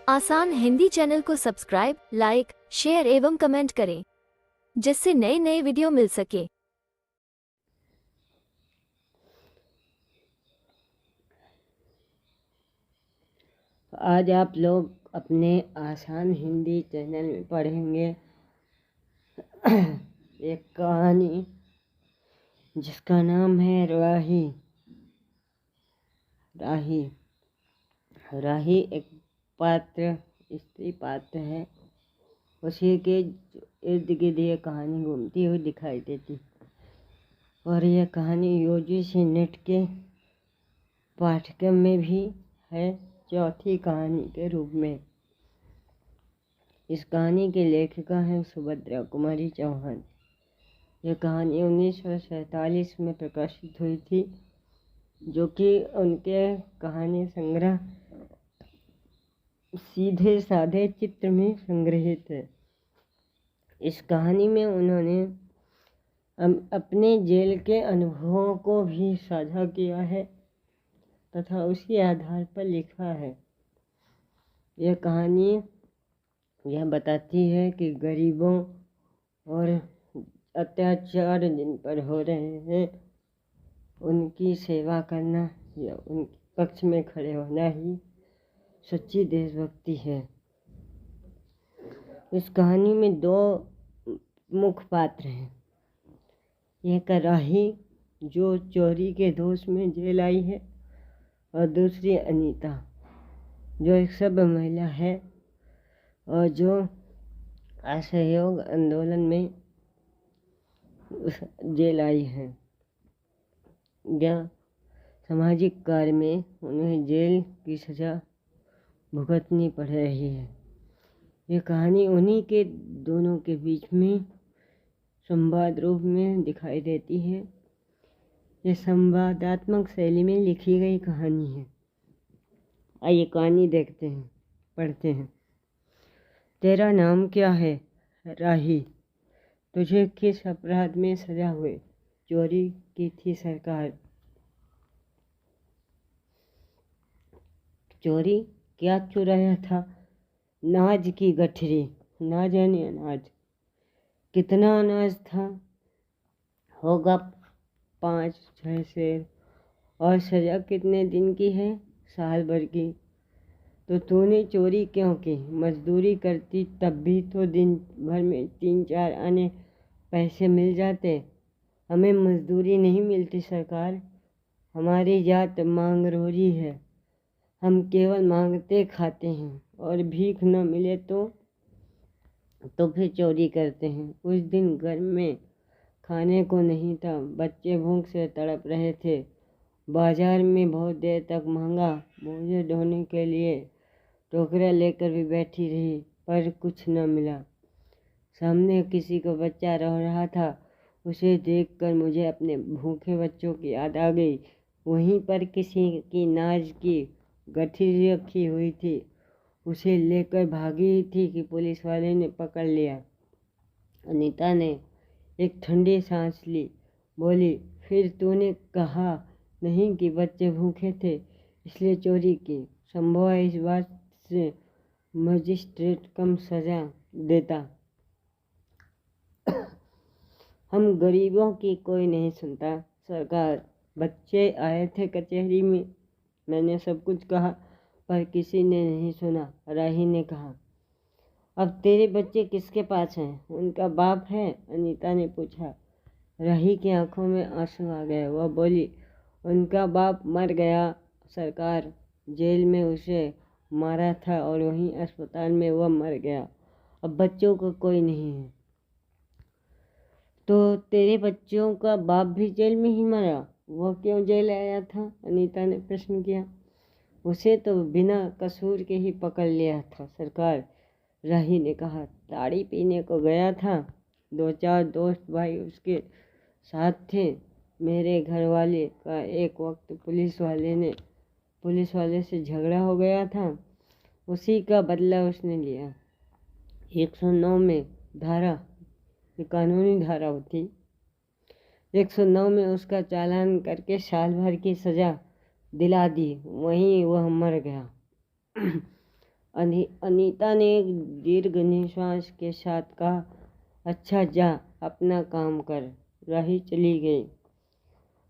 आसान हिंदी चैनल को subscribe, like, share एवं कमेंट करें, जिससे नए नए वीडियो मिल सके। आज आप लोग अपने आसान हिंदी चैनल में पढ़ेंगे एक कहानी जिसका नाम है राही। राही राही एक पात्र, स्त्री पात्र है। उसी के इर्द गिर्द ये कहानी घूमती हुई दिखाई देती और यह कहानी यूजीसी नेट के पाठ्यक्रम में भी है, चौथी कहानी के रूप में। इस कहानी के लेखिका हैं सुभद्रा कुमारी चौहान। यह कहानी 1947 में प्रकाशित हुई थी, जो कि उनके कहानी संग्रह सीधे साधे चित्र में संग्रहित है। इस कहानी में उन्होंने अपने जेल के अनुभवों को भी साझा किया है तथा उसी आधार पर लिखा है। यह कहानी यह बताती है कि गरीबों और अत्याचार जिन पर हो रहे हैं उनकी सेवा करना या उनके पक्ष में खड़े होना ही सच्ची देशभक्ति है। इस कहानी में दो मुख्य पात्र हैं। एक राही जो चोरी के दोष में जेल आई है और दूसरी अनीता जो एक सभ्य महिला है और जो असहयोग आंदोलन में जेल आई है। यह सामाजिक कार्य में उन्हें जेल की सज़ा भुगतनी पड़ रही है। ये कहानी उन्हीं के दोनों के बीच में संवाद रूप में दिखाई देती है। ये संवादात्मक शैली में लिखी गई कहानी है। आइए कहानी देखते हैं, पढ़ते हैं। तेरा नाम क्या है? राही। तुझे किस अपराध में सजा हुई? चोरी की थी सरकार। चोरी? क्या चुराया था? अनाज की गठरी। अनाज यानी अनाज। कितना अनाज था? होगा 5-6 सेर। और सजा कितने दिन की है? साल भर की। तो तूने चोरी क्यों की? मजदूरी करती तब भी तो दिन भर में 3-4 आने पैसे मिल जाते। हमें मजदूरी नहीं मिलती सरकार। हमारी जात मांगरोरी है। हम केवल मांगते खाते हैं और भीख न मिले तो फिर चोरी करते हैं। उस दिन घर में खाने को नहीं था। बच्चे भूख से तड़प रहे थे। बाजार में बहुत देर तक महंगा बोझ ढोने के लिए टोकरा लेकर भी बैठी रही, पर कुछ न मिला। सामने किसी का बच्चा रो रहा था। उसे देखकर मुझे अपने भूखे बच्चों की याद आ गई। वहीं पर किसी की नाज की गठरी रखी हुई थी। उसे लेकर भागी थी कि पुलिस वाले ने पकड़ लिया। अनीता ने एक ठंडी सांस ली। बोली, फिर तूने कहा नहीं कि बच्चे भूखे थे इसलिए चोरी की। संभव है इस बात से मजिस्ट्रेट कम सजा देता। हम गरीबों की कोई नहीं सुनता सरकार। बच्चे आए थे कचहरी में, मैंने सब कुछ कहा पर किसी ने नहीं सुना। राही ने कहा, अब तेरे बच्चे किसके पास हैं? उनका बाप है? अनीता ने पूछा। राही की आंखों में आंसू आ गए। वह बोली, उनका बाप मर गया सरकार। जेल में उसे मारा था और वहीं अस्पताल में वह मर गया। अब बच्चों को कोई नहीं है। तो तेरे बच्चों का बाप भी जेल में ही मरा? वह क्यों जेल आया था? अनीता ने प्रश्न किया। उसे तो बिना कसूर के ही पकड़ लिया था सरकार। राही ने कहा, ताड़ी पीने को गया था। 2-4 दोस्त भाई उसके साथ थे। मेरे घर वाले का एक वक्त पुलिस वाले से झगड़ा हो गया था। उसी का बदला उसने लिया। 109 में धारा, ये कानूनी धारा होती, 109 में उसका चालान करके साल भर की सज़ा दिला दी। वहीं वह मर गया। अनीता ने एक दीर्घ निश्वास के साथ कहा, अच्छा जा अपना काम कर। राही चली गई।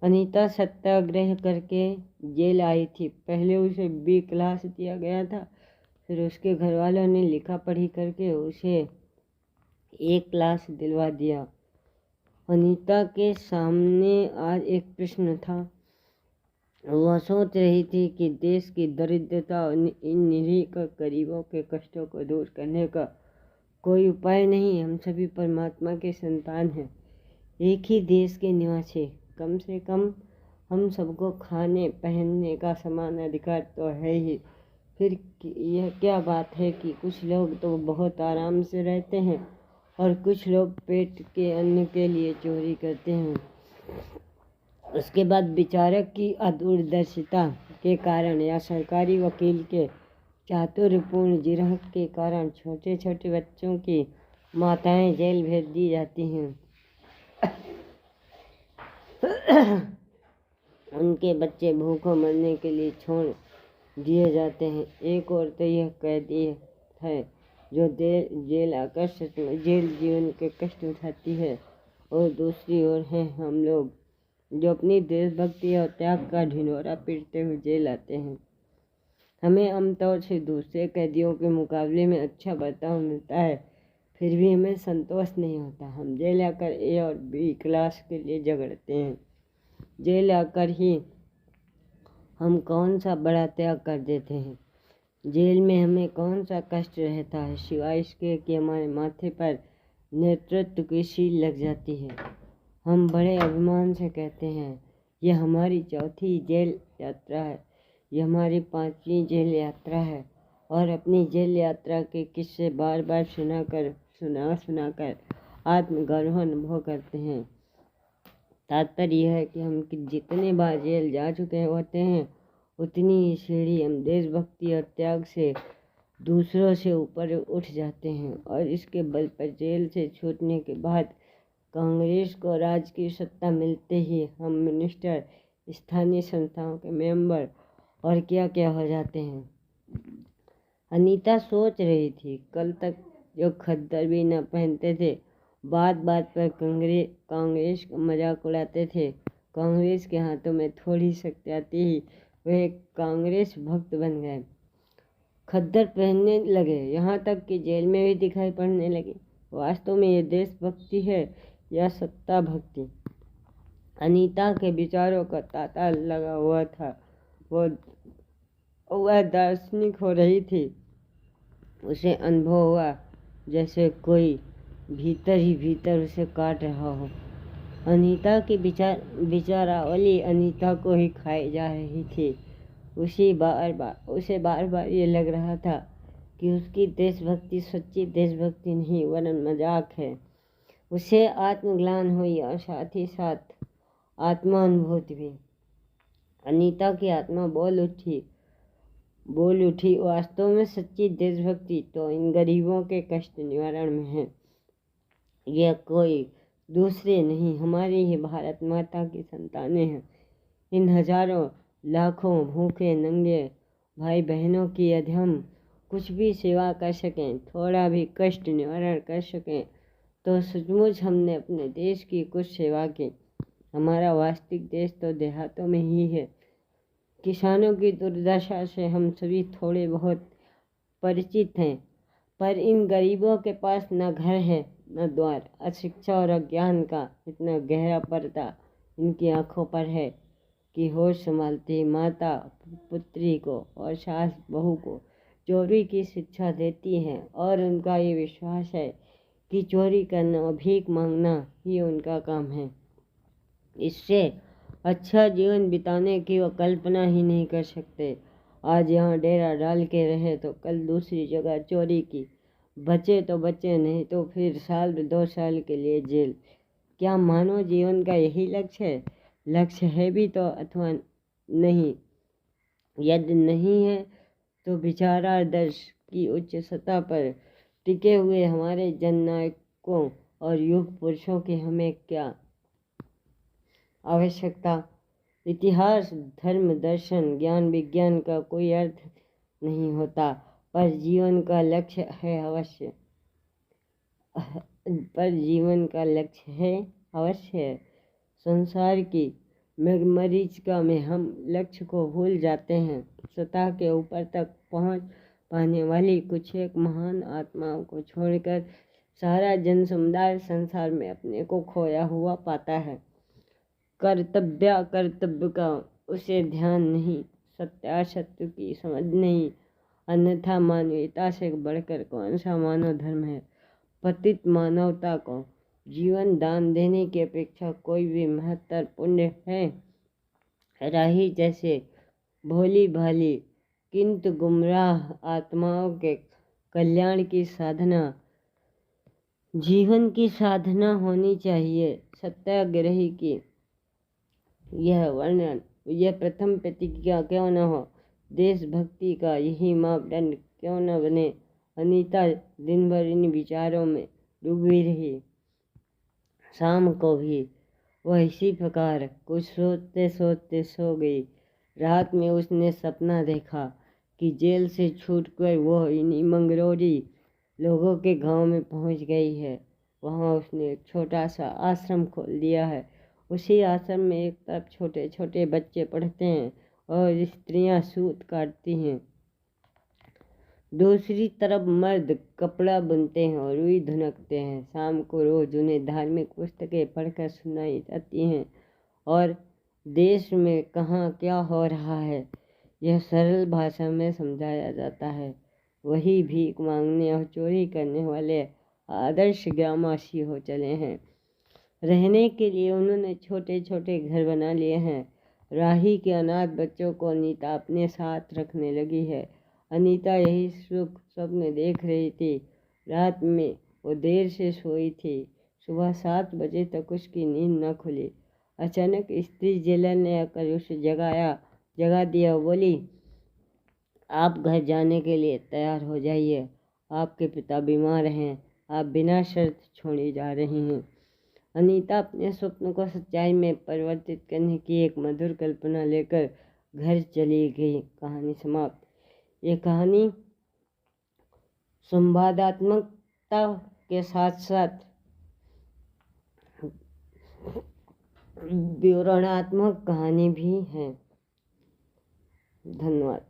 अनीता सत्याग्रह करके जेल आई थी। पहले उसे बी क्लास दिया गया था, फिर उसके घर वालों ने लिखा पढ़ी करके उसे ए क्लास दिलवा दिया। अनीता के सामने आज एक प्रश्न था। वह सोच रही थी कि देश की दरिद्रता और इन निरीह गरीबों के कष्टों को दूर करने का कोई उपाय नहीं। हम सभी परमात्मा के संतान हैं, एक ही देश के निवासी। कम से कम हम सबको खाने पहनने का समान अधिकार तो है ही। फिर यह क्या बात है कि कुछ लोग तो बहुत आराम से रहते हैं और कुछ लोग पेट के अन्न के लिए चोरी करते हैं। उसके बाद विचारक की अदूरदर्शिता के कारण या सरकारी वकील के चातुर्यपूर्ण जिरह के कारण छोटे छोटे बच्चों की माताएं जेल भेज दी जाती हैं। उनके बच्चे भूखों मरने के लिए छोड़ दिए जाते हैं। एक ओर तो यह कैदी है जो जेल आकर सच में जेल जीवन के कष्ट उठाती है, और दूसरी ओर हैं हम लोग जो अपनी देशभक्ति और त्याग का ढिंढोरा पीटते हुए जेल आते हैं। हमें आमतौर से दूसरे कैदियों के मुकाबले में अच्छा बर्ताव मिलता है, फिर भी हमें संतोष नहीं होता। हम जेल आकर ए और बी क्लास के लिए झगड़ते हैं। जेल आकर ही हम कौन सा बड़ा त्याग कर देते हैं। जेल में हमें कौन सा कष्ट रहता है सिवाय इसके कि हमारे माथे पर नेतृत्व की सील लग जाती है। हम बड़े अभिमान से कहते हैं, यह हमारी चौथी जेल यात्रा है, यह हमारी 5वीं जेल यात्रा है, और अपनी जेल यात्रा के किस्से बार बार सुनाकर आत्मगौरव अनुभव करते हैं। तात्पर्य यह है कि हम जितने बार जेल जा चुके होते हैं, उतनी ही सीढ़ी हम देशभक्ति और त्याग से दूसरों से ऊपर उठ जाते हैं। और इसके बल पर जेल से छूटने के बाद कांग्रेस को राज्य की सत्ता मिलते ही हम मिनिस्टर, स्थानीय संस्थाओं के मेंबर और क्या क्या हो जाते हैं। अनीता सोच रही थी, कल तक जो खद्दर भी न पहनते थे, बात बात पर कांग्रेस का मजाक उड़ाते थे, कांग्रेस के हाथों में थोड़ी शक्ति आती ही वे कांग्रेस भक्त बन गए, खद्दर पहनने लगे, यहाँ तक कि जेल में भी दिखाई पड़ने लगे। वास्तव में ये देशभक्ति है या सत्ता भक्ति? अनीता के विचारों का तांता लगा हुआ था। वह दार्शनिक हो रही थी। उसे अनुभव हुआ जैसे कोई भीतर ही भीतर उसे काट रहा हो। अनीता की विचारावली अनीता को ही खाई जा रही थी। उसे बार बार ये लग रहा था कि उसकी देशभक्ति सच्ची देशभक्ति नहीं वरन मजाक है। उसे आत्मग्लानि हुई और साथ ही साथ आत्मानुभूति भी। अनीता की आत्मा बोल उठी, वास्तव में सच्ची देशभक्ति तो इन गरीबों के कष्ट निवारण में है। यह कोई दूसरे नहीं, हमारी ही भारत माता की संतानें हैं। इन हजारों लाखों भूखे नंगे भाई बहनों की यदि हम कुछ भी सेवा कर सकें, थोड़ा भी कष्ट निवारण कर सकें, तो सचमुच हमने अपने देश की कुछ सेवा की। हमारा वास्तविक देश तो देहातों में ही है। किसानों की दुर्दशा से हम सभी थोड़े बहुत परिचित हैं, पर इन गरीबों के पास न घर है न द्वार। अशिक्षा और अज्ञान का इतना गहरा पर्दा इनकी आंखों पर है कि होश संभालती माता पुत्री को और सास बहू को चोरी की शिक्षा देती हैं, और उनका ये विश्वास है कि चोरी करना और भीख मांगना ही उनका काम है। इससे अच्छा जीवन बिताने की वो कल्पना ही नहीं कर सकते। आज यहाँ डेरा डाल के रहे तो कल दूसरी जगह चोरी की, बचे तो बचे, नहीं तो फिर 1-2 साल के लिए जेल। क्या मानव जीवन का यही लक्ष्य है? लक्ष्य है भी तो अथवा नहीं? यदि नहीं है तो विचारादर्श की उच्च सतह पर टिके हुए हमारे जननायकों और युग पुरुषों की हमें क्या आवश्यकता? इतिहास, धर्म, दर्शन, ज्ञान, विज्ञान का कोई अर्थ नहीं होता। पर जीवन का लक्ष्य है अवश्य है। संसार की मरीचिका में हम लक्ष्य को भूल जाते हैं। सतह के ऊपर तक पहुंच पाने वाली कुछ एक महान आत्माओं को छोड़कर सारा जन समुदाय संसार में अपने को खोया हुआ पाता है। कर्तव्य का उसे ध्यान नहीं, सत्यासत्य की समझ नहीं, अन्यथा मानवीयता से बढ़कर कौन सा मानव धर्म है। पतित मानवता को जीवन दान देने की अपेक्षा कोई भी महत्तर पुण्य है। राही जैसे भोली भाली किंतु गुमराह आत्माओं के कल्याण की साधना जीवन की साधना होनी चाहिए। सत्याग्रही की यह प्रथम प्रतिज्ञा क्यों न हो, देशभक्ति का यही मापदंड क्यों न बने। अनीता दिन भर इन विचारों में डूबी रही। शाम को भी वह इसी प्रकार कुछ सोचते सोचते सो गई। रात में उसने सपना देखा कि जेल से छूटकर वह इन्हीं मंगरोरी लोगों के गांव में पहुंच गई है। वहां उसने एक छोटा सा आश्रम खोल दिया है। उसी आश्रम में एक तरफ छोटे छोटे बच्चे पढ़ते हैं और स्त्रियां सूत काटती हैं, दूसरी तरफ मर्द कपड़ा बुनते हैं और रुई धुनकते हैं। शाम को रोज उन्हें धार्मिक पुस्तकें पढ़कर सुनाई जाती हैं और देश में कहाँ क्या हो रहा है यह सरल भाषा में समझाया जाता है। वही भीख मांगने और चोरी करने वाले आदर्श ग्रामवासी हो चले हैं। रहने के लिए उन्होंने छोटे छोटे घर बना लिए हैं। राही के अनाथ बच्चों को अनीता अपने साथ रखने लगी है। अनीता यही सुख स्वप्न देख रही थी। रात में वो देर से सोई थी। सुबह 7 बजे तक उसकी नींद न खुली। अचानक स्त्री जेलर ने आकर उसे जगा दिया। बोली, आप घर जाने के लिए तैयार हो जाइए। आपके पिता बीमार हैं। आप बिना शर्त छोड़ी जा रही हैं। अनीता अपने स्वप्न को सच्चाई में परिवर्तित करने की एक मधुर कल्पना लेकर घर चली गई। कहानी समाप्त। ये कहानी संवादात्मकता के साथ साथ विवरणात्मक कहानी भी है। धन्यवाद।